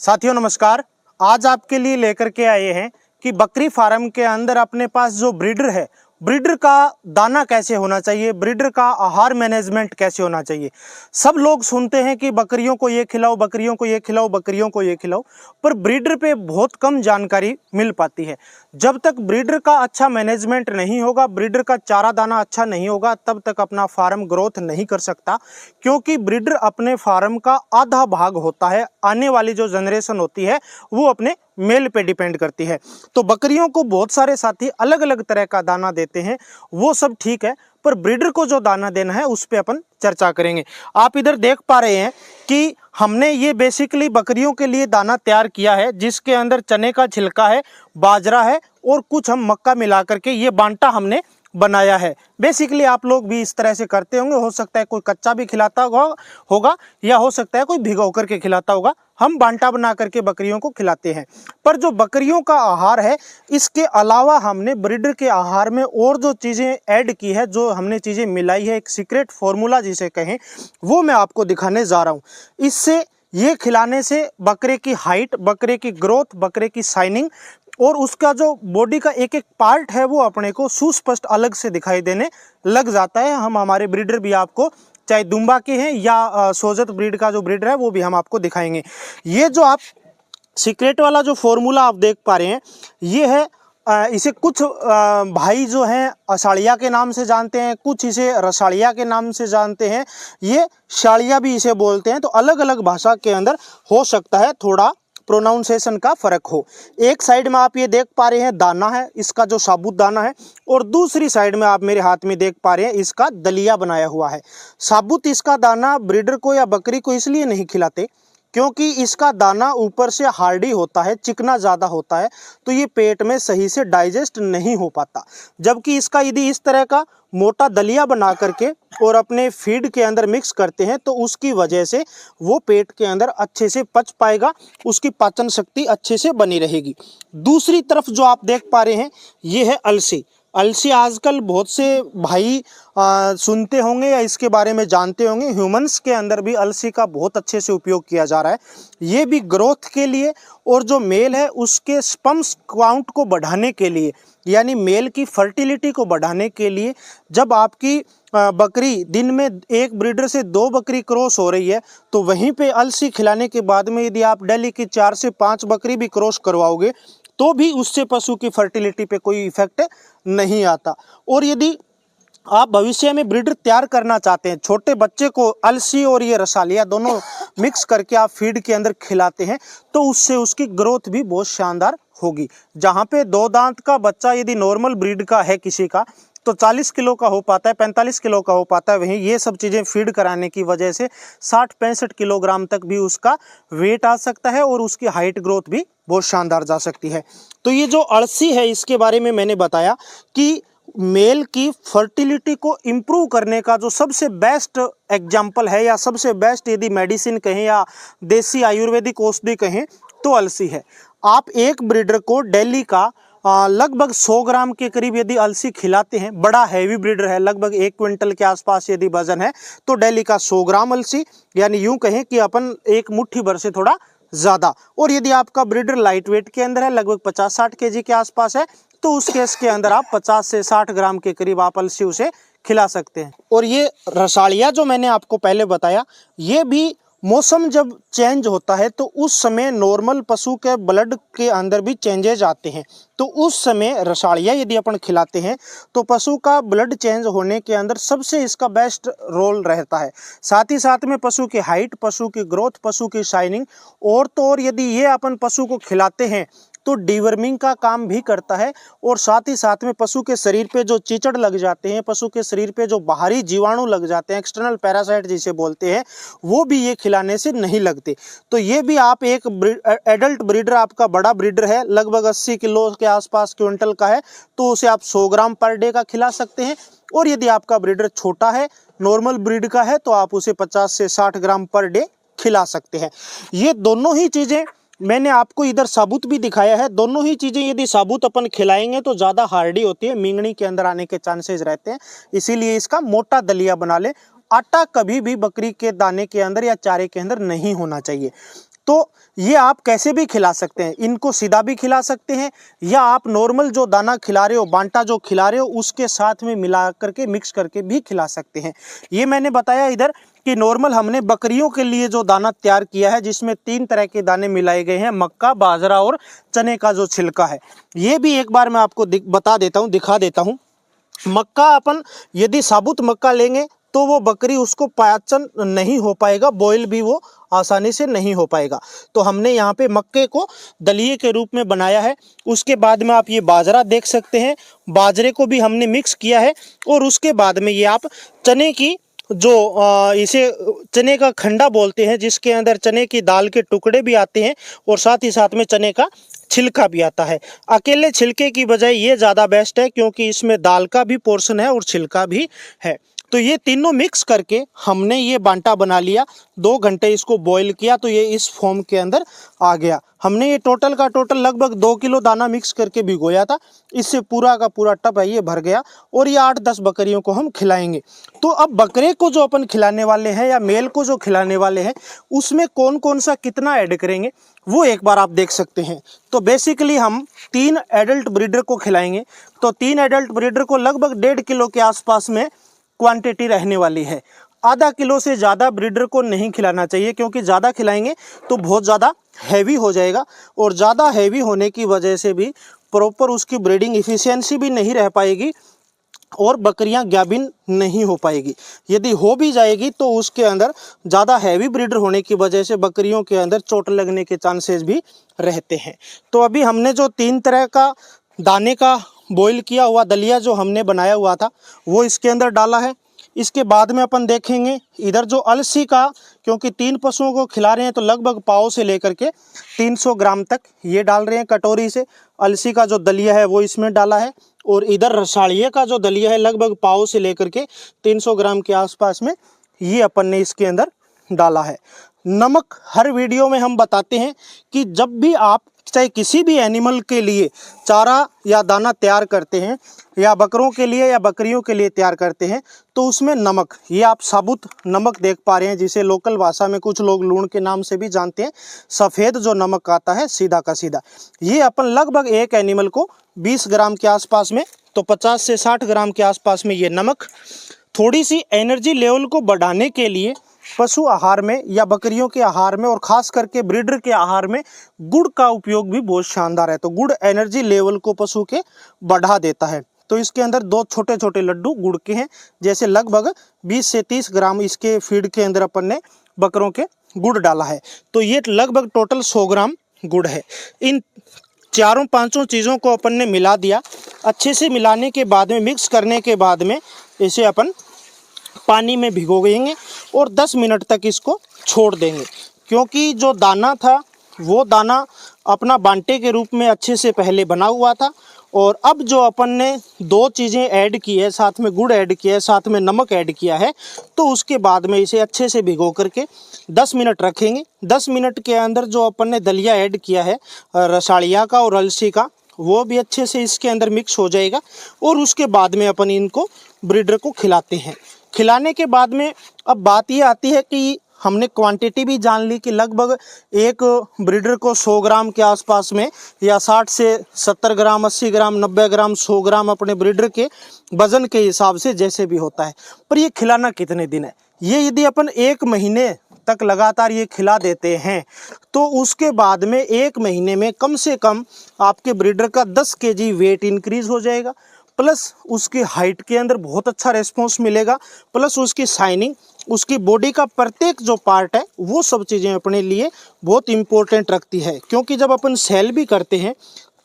साथियों नमस्कार। आज आपके लिए लेकर के आए हैं कि बकरी फार्म के अंदर अपने पास जो ब्रीडर है, ब्रीडर का दाना कैसे होना चाहिए, ब्रीडर का आहार मैनेजमेंट कैसे होना चाहिए। सब लोग सुनते हैं कि बकरियों को ये खिलाओ, बकरियों को ये खिलाओ, बकरियों को ये खिलाओ, पर ब्रीडर पे बहुत कम जानकारी मिल पाती है। जब तक ब्रीडर का अच्छा मैनेजमेंट नहीं होगा, ब्रीडर का चारा दाना अच्छा नहीं होगा, तब तक अपना फार्म ग्रोथ नहीं कर सकता, क्योंकि ब्रीडर अपने फार्म का आधा भाग होता है। आने वाली जो जनरेशन होती है वो अपने मेल पे डिपेंड करती है। तो बकरियों को बहुत सारे साथी अलग अलग तरह का दाना देते हैं, वो सब ठीक है, पर ब्रीडर को जो दाना देना है उस पे अपन चर्चा करेंगे। आप इधर देख पा रहे हैं कि हमने ये बेसिकली बकरियों के लिए दाना तैयार किया है, जिसके अंदर चने का छिलका है, बाजरा है और कुछ हम मक्का मिला करके ये बांटा हमने बनाया है। बेसिकली आप लोग भी इस तरह से करते होंगे, हो सकता है कोई कच्चा भी खिलाता होगा या हो सकता है कोई भिगो करके खिलाता होगा। हम बांटा बना करके बकरियों को खिलाते हैं। पर जो बकरियों का आहार है, इसके अलावा हमने ब्रीडर के आहार में और जो चीज़ें ऐड की है, जो हमने चीज़ें मिलाई है, एक सीक्रेट फॉर्मूला जिसे कहें, वो मैं आपको दिखाने जा रहा हूँ। इससे ये खिलाने से बकरे की हाइट, बकरे की ग्रोथ, बकरे की शाइनिंग और उसका जो बॉडी का एक एक पार्ट है वो अपने को सुस्पष्ट अलग से दिखाई देने लग जाता है। हम हमारे ब्रीडर भी आपको, चाहे दुम्बा के हैं या सोजत ब्रीड का जो ब्रीडर है, वो भी हम आपको दिखाएंगे। ये जो आप सीक्रेट वाला जो फॉर्मूला आप देख पा रहे हैं, ये है इसे कुछ भाई जो हैं अषाढ़िया के नाम से जानते हैं, कुछ इसे रसाड़िया के नाम से जानते हैं, ये शाड़िया भी इसे बोलते हैं। तो अलग अलग भाषा के अंदर हो सकता है थोड़ा प्रोनाउंसिएशन का फर्क हो। एक साइड में आप ये देख पा रहे हैं दाना है, इसका जो साबुत दाना है, और दूसरी साइड में आप मेरे हाथ में देख पा रहे हैं इसका दलिया बनाया हुआ है। साबुत इसका दाना ब्रीडर को या बकरी को इसलिए नहीं खिलाते क्योंकि इसका दाना ऊपर से हार्डी होता है, चिकना ज़्यादा होता है, तो ये पेट में सही से डाइजेस्ट नहीं हो पाता। जबकि इसका यदि इस तरह का मोटा दलिया बना करके और अपने फीड के अंदर मिक्स करते हैं तो उसकी वजह से वो पेट के अंदर अच्छे से पच पाएगा, उसकी पाचन शक्ति अच्छे से बनी रहेगी। दूसरी तरफ जो आप देख पा रहे हैं ये है अलसी। अलसी आजकल बहुत से भाई सुनते होंगे या इसके बारे में जानते होंगे। ह्यूमंस के अंदर भी अलसी का बहुत अच्छे से उपयोग किया जा रहा है। ये भी ग्रोथ के लिए और जो मेल है उसके स्पर्म्स काउंट को बढ़ाने के लिए, यानी मेल की फर्टिलिटी को बढ़ाने के लिए, जब आपकी बकरी दिन में एक ब्रीडर से 2 बकरी क्रॉस हो रही है तो वहीं पे अलसी खिलाने के बाद में यदि आप डेली की 4 से 5 बकरी भी क्रॉस करवाओगे तो भी उससे पशु की फर्टिलिटी पे कोई इफेक्ट नहीं आता। और यदि आप भविष्य में ब्रीडर तैयार करना चाहते हैं, छोटे बच्चे को अलसी और ये रसालिया दोनों मिक्स करके आप फीड के अंदर खिलाते हैं तो उससे उसकी ग्रोथ भी बहुत शानदार होगी। जहाँ पे 2 दांत का बच्चा यदि नॉर्मल ब्रीड का है किसी का तो 40 किलो का हो पाता है, 45 किलो का हो पाता है, वहीं ये सब चीज़ें फीड कराने की वजह से 60-65 किलोग्राम तक भी उसका वेट आ सकता है और उसकी हाइट ग्रोथ भी बहुत शानदार जा सकती है। तो ये जो अलसी है इसके बारे में मैंने बताया कि मेल की फर्टिलिटी को इम्प्रूव करने का जो सबसे बेस्ट एग्जाम्पल है, या सबसे बेस्ट यदि मेडिसिन कहें या देसी आयुर्वेदिक औषधि कहें तो अलसी है। आप एक ब्रीडर को डेली का लगभग 100 ग्राम के करीब यदि अलसी खिलाते हैं, बड़ा हैवी ब्रीडर है, लगभग 1 क्विंटल के आसपास यदि वजन है, तो डेली का 100 ग्राम अलसी, यानी यूं कहें कि अपन एक मुट्ठी भर से थोड़ा ज़्यादा। और यदि आपका ब्रीडर लाइट वेट के अंदर है, लगभग 50-60 केजी के आसपास है, तो उस केस के अंदर आप 50 से 60 ग्राम के करीब आप अलसी उसे खिला सकते हैं। और ये रसालिया जो मैंने आपको पहले बताया, ये भी मौसम जब चेंज होता है तो उस समय नॉर्मल पशु के ब्लड के अंदर भी चेंजेज आते हैं, तो उस समय रसालिया यदि अपन खिलाते हैं तो पशु का ब्लड चेंज होने के अंदर सबसे इसका बेस्ट रोल रहता है। साथ ही साथ में पशु की हाइट, पशु की ग्रोथ, पशु की शाइनिंग, और तो और यदि ये अपन पशु को खिलाते हैं तो डिवर्मिंग का काम भी करता है। और साथ ही साथ में पशु के शरीर पे जो चीचड़ लग जाते हैं, पशु के शरीर पे जो बाहरी जीवाणु लग जाते हैं, एक्सटर्नल पैरासाइट जिसे बोलते हैं, वो भी ये खिलाने से नहीं लगते। तो ये भी आप एक एडल्ट ब्रीडर, आपका बड़ा ब्रीडर है, लगभग 80 किलो के आसपास क्विंटल का है, तो उसे आप 100 ग्राम पर डे का खिला सकते हैं। और यदि आपका ब्रीडर छोटा है, नॉर्मल ब्रीड का है, तो आप उसे 50 से 60 ग्राम पर डे खिला सकते हैं। ये दोनों ही चीज़ें मैंने आपको इधर साबुत भी दिखाया है। दोनों ही चीज़ें यदि साबुत अपन खिलाएंगे तो ज़्यादा हार्डी होती है, मींगनी के अंदर आने के चांसेस रहते हैं, इसीलिए इसका मोटा दलिया बना ले। आटा कभी भी बकरी के दाने के अंदर या चारे के अंदर नहीं होना चाहिए। तो ये आप कैसे भी खिला सकते हैं, इनको सीधा भी खिला सकते हैं या आप नॉर्मल जो दाना खिला रहे हो, बांटा जो खिला रहे हो उसके साथ में मिला करके मिक्स करके भी खिला सकते हैं। ये मैंने बताया इधर कि नॉर्मल हमने बकरियों के लिए जो दाना तैयार किया है जिसमें 3 तरह के दाने मिलाए गए हैं, मक्का, बाजरा और चने का जो छिलका है। ये भी एक बार मैं आपको बता देता हूँ, दिखा देता हूँ। मक्का अपन यदि साबुत मक्का लेंगे तो वो बकरी उसको पाचन नहीं हो पाएगा, बॉयल भी वो आसानी से नहीं हो पाएगा। तो हमने यहाँ पे मक्के को दलिए के रूप में बनाया है। उसके बाद में आप ये बाजरा देख सकते हैं, बाजरे को भी हमने मिक्स किया है। और उसके बाद में ये आप चने की जो इसे चने का खंडा बोलते हैं, जिसके अंदर चने की दाल के टुकड़े भी आते हैं और साथ ही साथ में चने का छिलका भी आता है। अकेले छिलके की बजाय ये ज़्यादा बेस्ट है क्योंकि इसमें दाल का भी पोर्शन है और छिलका भी है। तो ये तीनों मिक्स करके हमने ये बांटा बना लिया, 2 घंटे इसको बॉईल किया तो ये इस फॉर्म के अंदर आ गया। हमने ये टोटल का टोटल लगभग 2 किलो दाना मिक्स करके भिगोया था। इससे पूरा का पूरा टब है ये भर गया और ये 8-10 बकरियों को हम खिलाएंगे। तो अब बकरे को जो अपन खिलाने वाले हैं या मेल को जो खिलाने वाले हैं उसमें कौन कौन सा कितना ऐड करेंगे वो एक बार आप देख सकते हैं। तो बेसिकली हम 3 एडल्ट ब्रीडर को खिलाएंगे। तो 3 एडल्ट ब्रीडर को लगभग 1.5 किलो के आसपास में क्वांटिटी रहने वाली है। आधा किलो से ज़्यादा ब्रीडर को नहीं खिलाना चाहिए क्योंकि ज़्यादा खिलाएंगे तो बहुत ज़्यादा हैवी हो जाएगा और ज़्यादा हैवी होने की वजह से भी प्रॉपर उसकी ब्रीडिंग इफ़िशियंसी भी नहीं रह पाएगी और बकरियां गाभिन नहीं हो पाएगी। यदि हो भी जाएगी तो उसके अंदर ज़्यादा हैवी ब्रीडर होने की वजह से बकरियों के अंदर चोट लगने के चांसेस भी रहते हैं। तो अभी हमने जो 3 तरह का दाने का बॉईल किया हुआ दलिया जो हमने बनाया हुआ था वो इसके अंदर डाला है। इसके बाद में अपन देखेंगे इधर जो अलसी का, क्योंकि 3 पशुओं को खिला रहे हैं तो लगभग पाव से लेकर के 300 ग्राम तक ये डाल रहे हैं कटोरी से। अलसी का जो दलिया है वो इसमें डाला है और इधर रसाड़िये का जो दलिया है लगभग पाव से लेकर के 300 ग्राम के आसपास में ये अपन ने इसके अंदर डाला है। नमक हर वीडियो में हम बताते हैं कि जब भी आप चाहे किसी भी एनिमल के लिए चारा या दाना तैयार करते हैं या बकरों के लिए या बकरियों के लिए तैयार करते हैं तो उसमें नमक, ये आप साबुत नमक देख पा रहे हैं जिसे लोकल भाषा में कुछ लोग लूण के नाम से भी जानते हैं। सफ़ेद जो नमक आता है सीधा का सीधा, ये अपन लगभग एक एनिमल को 20 ग्राम के आसपास में, तो 50 से 60 ग्राम के आसपास में ये नमक थोड़ी सी एनर्जी लेवल को बढ़ाने के लिए पशु आहार में या बकरियों के आहार में और ख़ास करके ब्रीडर के आहार में गुड़ का उपयोग भी बहुत शानदार है। तो गुड़ एनर्जी लेवल को पशु के बढ़ा देता है। तो इसके अंदर 2 छोटे छोटे लड्डू गुड़ के हैं, जैसे लगभग 20 से 30 ग्राम इसके फीड के अंदर अपन ने बकरों के गुड़ डाला है। तो ये लगभग टोटल 100 ग्राम गुड़ है। इन 4-5 चीज़ों को अपन ने मिला दिया। अच्छे से मिलाने के बाद में, मिक्स करने के बाद में इसे अपन पानी में भिगोएंगे और 10 मिनट तक इसको छोड़ देंगे, क्योंकि जो दाना था वो दाना अपना बांटे के रूप में अच्छे से पहले बना हुआ था और अब जो अपन ने 2 चीज़ें ऐड की है, साथ में गुड़ ऐड किया है, साथ में नमक ऐड किया है, तो उसके बाद में इसे अच्छे से भिगो करके 10 मिनट रखेंगे। 10 मिनट के अंदर जो अपन ने दलिया ऐड किया है रसाड़िया का और अलसी का, वो भी अच्छे से इसके अंदर मिक्स हो जाएगा और उसके बाद में अपन इनको ब्रीडर को खिलाते हैं। खिलाने के बाद में अब बात ये आती है कि हमने क्वांटिटी भी जान ली कि लगभग एक ब्रीडर को 100 ग्राम के आसपास में या 60 से 70 ग्राम, 80 ग्राम, 90 ग्राम, 100 ग्राम अपने ब्रीडर के वजन के हिसाब से जैसे भी होता है। पर ये खिलाना कितने दिन है, ये यदि अपन 1 महीने तक लगातार ये खिला देते हैं तो उसके बाद में 1 महीने में कम से कम आपके ब्रीडर का 10 केजी वेट इंक्रीज हो जाएगा, प्लस उसकी हाइट के अंदर बहुत अच्छा रिस्पॉन्स मिलेगा, प्लस उसकी शाइनिंग, उसकी बॉडी का प्रत्येक जो पार्ट है वो सब चीज़ें अपने लिए बहुत इम्पोर्टेंट रखती है। क्योंकि जब अपन सेल भी करते हैं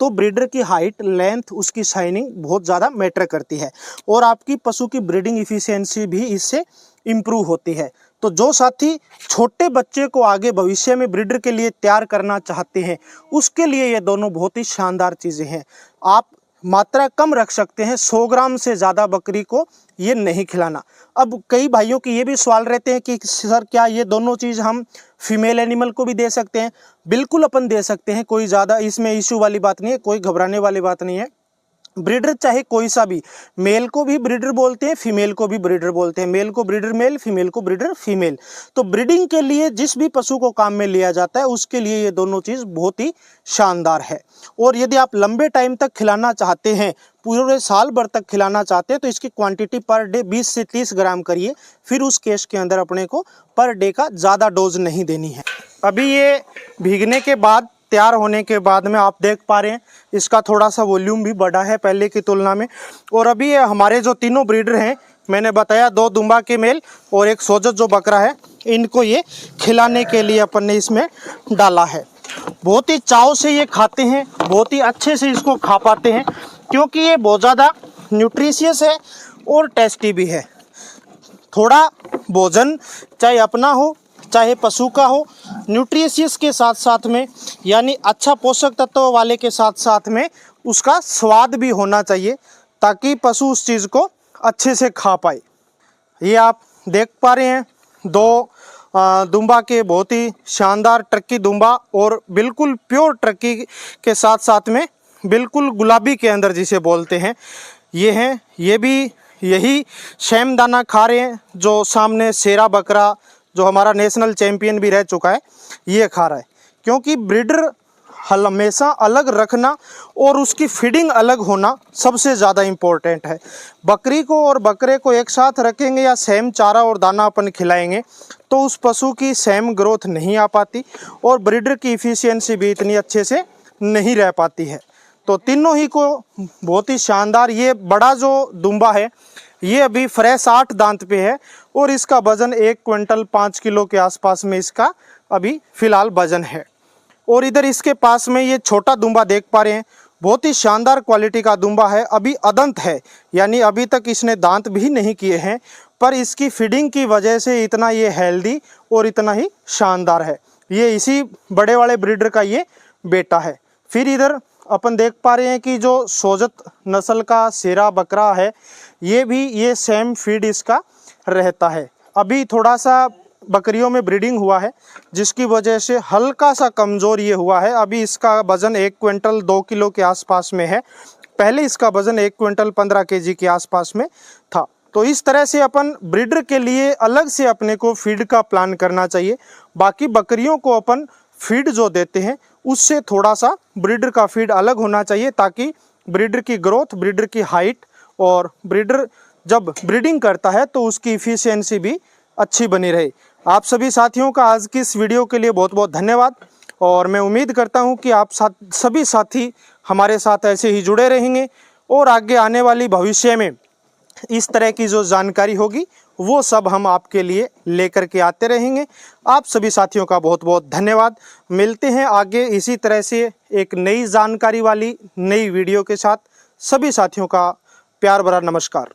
तो ब्रीडर की हाइट, लेंथ, उसकी शाइनिंग बहुत ज़्यादा मैटर करती है और आपकी पशु की ब्रीडिंग इफिशियंसी भी इससे इम्प्रूव होती है। तो जो साथी छोटे बच्चे को आगे भविष्य में ब्रीडर के लिए तैयार करना चाहते हैं उसके लिए ये दोनों बहुत ही शानदार चीज़ें हैं। आप मात्रा कम रख सकते हैं, 100 ग्राम से ज़्यादा बकरी को ये नहीं खिलाना। अब कई भाइयों की ये भी सवाल रहते हैं कि सर क्या ये दोनों चीज़ हम फीमेल एनिमल को भी दे सकते हैं? बिल्कुल अपन दे सकते हैं, कोई ज़्यादा इसमें इशू वाली बात नहीं है, कोई घबराने वाली बात नहीं है। ब्रीडर चाहे कोई सा भी, मेल को भी ब्रीडर बोलते हैं, फीमेल को भी ब्रीडर बोलते हैं, मेल को ब्रीडर मेल, फीमेल को ब्रीडर फीमेल। तो ब्रीडिंग के लिए जिस भी पशु को काम में लिया जाता है उसके लिए ये दोनों चीज़ बहुत ही शानदार है। और यदि आप लंबे टाइम तक खिलाना चाहते हैं, पूरे साल भर तक खिलाना चाहते हैं, तो इसकी क्वांटिटी पर डे 20 से 30 ग्राम करिए। फिर उस केस के अंदर अपने को पर डे का ज़्यादा डोज नहीं देनी है। अभी ये भीगने के बाद, तैयार होने के बाद में आप देख पा रहे हैं इसका थोड़ा सा वॉल्यूम भी बढ़ा है पहले की तुलना में। और अभी ये हमारे जो तीनों ब्रीडर हैं, मैंने बताया 2 दुम्बा के मेल और एक सोजत जो बकरा है, इनको ये खिलाने के लिए अपन ने इसमें डाला है। बहुत ही चाव से ये खाते हैं, बहुत ही अच्छे से इसको खा पाते हैं, क्योंकि ये बहुत ज़्यादा न्यूट्रिशियस है और टेस्टी भी है। थोड़ा भोजन चाहे अपना हो चाहे पशु का हो, न्यूट्रिशियस के साथ साथ में, यानी अच्छा पोषक तत्व वाले के साथ साथ में उसका स्वाद भी होना चाहिए, ताकि पशु उस चीज़ को अच्छे से खा पाए। ये आप देख पा रहे हैं 2 दुम्बा के बहुत ही शानदार टर्की दुम्बा, और बिल्कुल प्योर टर्की के साथ साथ में बिल्कुल गुलाबी के अंदर जिसे बोलते हैं ये हैं। ये भी यही शैम दाना खा रहे हैं जो सामने शेरा बकरा, जो हमारा नेशनल चैंपियन भी रह चुका है, ये खा रहा है। क्योंकि ब्रीडर हमेशा अलग रखना और उसकी फीडिंग अलग होना सबसे ज़्यादा इम्पोर्टेंट है। बकरी को और बकरे को एक साथ रखेंगे या सेम चारा और दाना अपन खिलाएंगे तो उस पशु की सेम ग्रोथ नहीं आ पाती और ब्रीडर की इफ़िशियंसी भी इतनी अच्छे से नहीं रह पाती है। तो तीनों ही को बहुत ही शानदार, ये बड़ा जो दुम्बा है ये अभी फ्रेश 8 दांत पे है और इसका वज़न 1 क्विंटल 5 किलो के आसपास में इसका अभी फ़िलहाल वज़न है। और इधर इसके पास में ये छोटा दुम्बा देख पा रहे हैं, बहुत ही शानदार क्वालिटी का दुम्बा है, अभी अदंत है, यानी अभी तक इसने दांत भी नहीं किए हैं, पर इसकी फीडिंग की वजह से इतना ये हेल्दी और इतना ही शानदार है। ये इसी बड़े वाले ब्रीडर का ये बेटा है। फिर इधर अपन देख पा रहे हैं कि जो सोजत नस्ल का शेरा बकरा है ये सेम फीड इसका रहता है। अभी थोड़ा सा बकरियों में ब्रीडिंग हुआ है जिसकी वजह से हल्का सा कमज़ोर ये हुआ है। अभी इसका वज़न 1 क्विंटल 2 किलो के आसपास में है, पहले इसका वज़न 1 क्विंटल 15 केजी के आसपास में था। तो इस तरह से अपन ब्रीडर के लिए अलग से अपने को फीड का प्लान करना चाहिए। बाकी बकरियों को अपन फीड जो देते हैं उससे थोड़ा सा ब्रीडर का फीड अलग होना चाहिए, ताकि ब्रीडर की ग्रोथ, ब्रीडर की हाइट और ब्रीडर जब ब्रीडिंग करता है तो उसकी इफ़िशियंसी भी अच्छी बनी रहे। आप सभी साथियों का आज की इस वीडियो के लिए बहुत बहुत धन्यवाद, और मैं उम्मीद करता हूं कि आप सभी साथी हमारे साथ ऐसे ही जुड़े रहेंगे और आगे आने वाली भविष्य में इस तरह की जो जानकारी होगी वो सब हम आपके लिए लेकर के आते रहेंगे। आप सभी साथियों का बहुत बहुत धन्यवाद। मिलते हैं आगे इसी तरह से एक नई जानकारी वाली नई वीडियो के साथ। सभी साथियों का प्यार भरा नमस्कार।